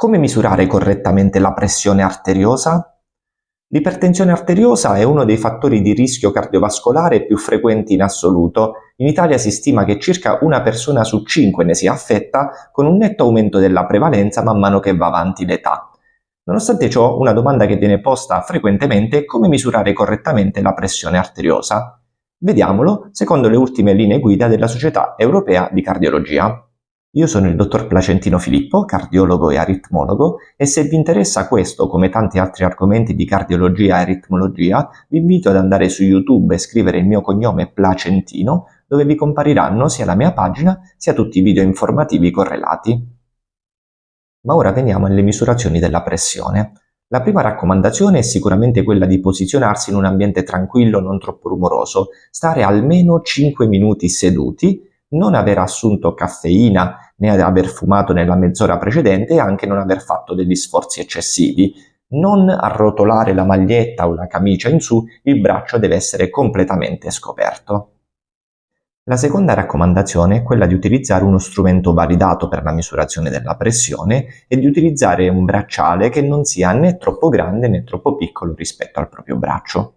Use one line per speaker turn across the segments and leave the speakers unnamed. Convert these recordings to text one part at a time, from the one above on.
Come misurare correttamente la pressione arteriosa? L'ipertensione arteriosa è uno dei fattori di rischio cardiovascolare più frequenti in assoluto. In Italia si stima che circa una persona su 5 ne sia affetta, con un netto aumento della prevalenza man mano che va avanti l'età. Nonostante ciò, una domanda che viene posta frequentemente è come misurare correttamente la pressione arteriosa. Vediamolo secondo le ultime linee guida della Società Europea di Cardiologia. Io sono il dottor Placentino Filippo, cardiologo e aritmologo, e se vi interessa questo, come tanti altri argomenti di cardiologia e aritmologia, vi invito ad andare su YouTube e scrivere il mio cognome Placentino, dove vi compariranno sia la mia pagina sia tutti i video informativi correlati. Ma ora veniamo alle misurazioni della pressione. La prima raccomandazione è sicuramente quella di posizionarsi in un ambiente tranquillo, non troppo rumoroso, stare almeno 5 minuti seduti, non aver assunto caffeina né aver fumato nella mezz'ora precedente e anche non aver fatto degli sforzi eccessivi. Non arrotolare la maglietta o la camicia in su, il braccio deve essere completamente scoperto. La seconda raccomandazione è quella di utilizzare uno strumento validato per la misurazione della pressione e di utilizzare un bracciale che non sia né troppo grande né troppo piccolo rispetto al proprio braccio.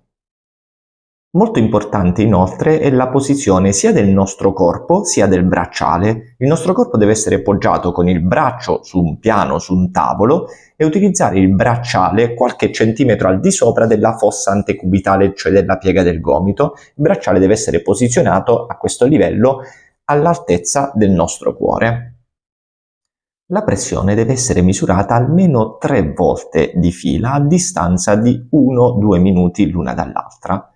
Molto importante inoltre è la posizione sia del nostro corpo sia del bracciale. Il nostro corpo deve essere poggiato con il braccio su un piano, su un tavolo, e utilizzare il bracciale qualche centimetro al di sopra della fossa antecubitale, cioè della piega del gomito. Il bracciale deve essere posizionato a questo livello all'altezza del nostro cuore. La pressione deve essere misurata almeno 3 volte di fila a distanza di 1-2 minuti l'una dall'altra.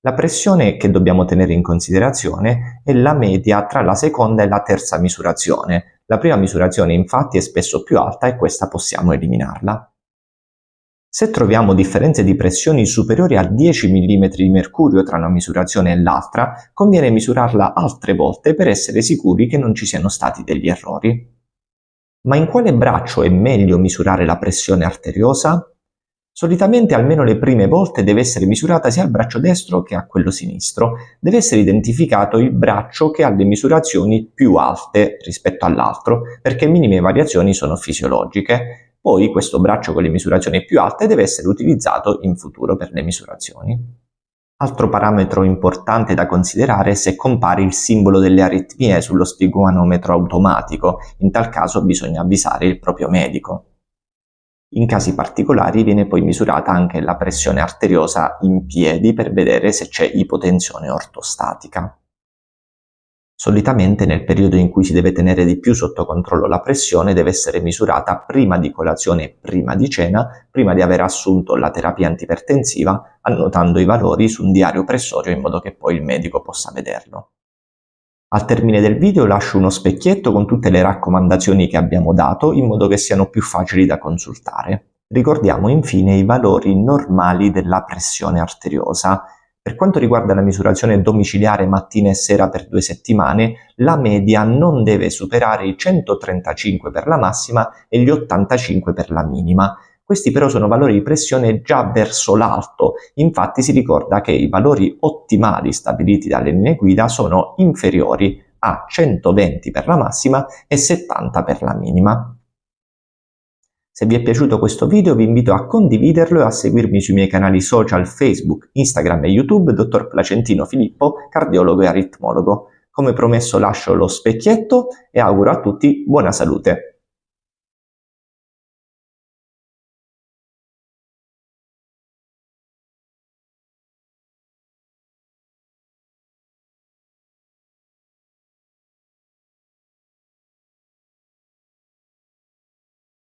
La pressione che dobbiamo tenere in considerazione è la media tra la seconda e la terza misurazione. La prima misurazione infatti è spesso più alta e questa possiamo eliminarla. Se troviamo differenze di pressioni superiori a 10 mm di mercurio tra una misurazione e l'altra, conviene misurarla altre volte per essere sicuri che non ci siano stati degli errori. Ma in quale braccio è meglio misurare la pressione arteriosa? Solitamente almeno le prime volte deve essere misurata sia al braccio destro che a quello sinistro. Deve essere identificato il braccio che ha le misurazioni più alte rispetto all'altro, perché minime variazioni sono fisiologiche. Poi questo braccio con le misurazioni più alte deve essere utilizzato in futuro per le misurazioni. Altro parametro importante da considerare è se compare il simbolo delle aritmie sullo sfigmanometro automatico. In tal caso bisogna avvisare il proprio medico. In casi particolari viene poi misurata anche la pressione arteriosa in piedi per vedere se c'è ipotensione ortostatica. Solitamente nel periodo in cui si deve tenere di più sotto controllo la pressione deve essere misurata prima di colazione e prima di cena, prima di aver assunto la terapia antipertensiva, annotando i valori su un diario pressorio in modo che poi il medico possa vederlo. Al termine del video lascio uno specchietto con tutte le raccomandazioni che abbiamo dato in modo che siano più facili da consultare. Ricordiamo infine i valori normali della pressione arteriosa. Per quanto riguarda la misurazione domiciliare mattina e sera per 2 settimane, la media non deve superare i 135 per la massima e gli 85 per la minima. Questi però sono valori di pressione già verso l'alto, infatti si ricorda che i valori ottimali stabiliti dalle linee guida sono inferiori a 120 per la massima e 70 per la minima. Se vi è piaciuto questo video vi invito a condividerlo e a seguirmi sui miei canali social Facebook, Instagram e YouTube, dottor Placentino Filippo, cardiologo e aritmologo. Come promesso lascio lo specchietto e auguro a tutti buona salute.